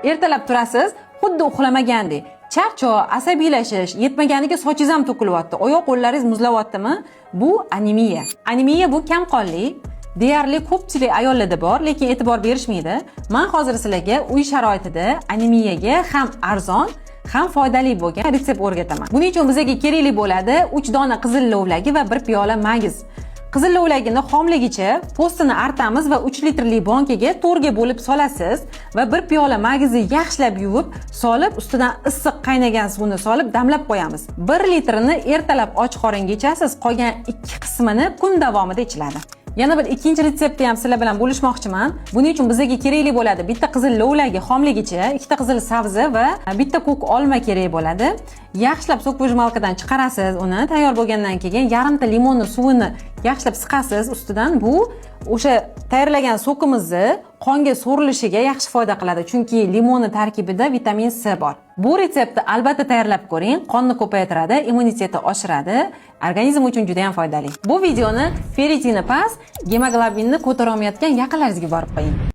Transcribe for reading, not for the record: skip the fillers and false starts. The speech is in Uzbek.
Ertalab turasiz, xuddi uxlamagandek. Charchoq, asabiylashish, yetmaganiga sochingiz ham to'kilyapti, oyoq qo'llaringiz muzlayaptimi? Bu anemiya. Anemiya bu kamqonlik. Deyarli ko'pchilik ayollarda bor, lekin e'tibor berishmaydi. Men hozir sizlarga uy sharoitida anemiyaga ham arzon, ham foydali bo'lgan retsept o'rgataman. Buning uchun bizga kerakli bo'ladi 3 dona qizil lovlagi va 1 piyola magiz. Qizil lovlagini xomligicha postini artamiz va 3 litrli bankaga to'rga bo'lib solasiz va 1 piyola magizni yaxshilab yuvib, solib, ustidan issiq qaynagan suvni solib damlab qo'yamiz. 1 litrini ertalab och qoringa ichasiz, qolgan 2 qismini kun davomida ichiladi. Yana bir ikkinchi retseptni ham sizlar bilan bo'lishmoqchiman. Buning uchun bizga kerakli bo'ladi bitta qizil lovlagi xomligicha, ikkita qizil sabzi va bitta ko'k olma kerak bo'ladi. Yaxshilab so'kvojmalkadan chiqarasiz uni. Tayyor bo'lgandan keyin yarimta limonning suvini yaxshilab siqasiz ustidan. Bu o'sha tayyorlagan so'kimizni qonga so'rilishiga yaxshi foyda qiladi, chunki limonning tarkibida vitamin C bor. Bu retseptni albatta tayyorlab ko'ring, qonni ko'paytiradi, immunitetni oshiradi, organizm uchun juda ham foydali. Bu videoni ferritini past, gemoglobinni ko'tara olmayotgan yaqinlaringizga borib qo'ying.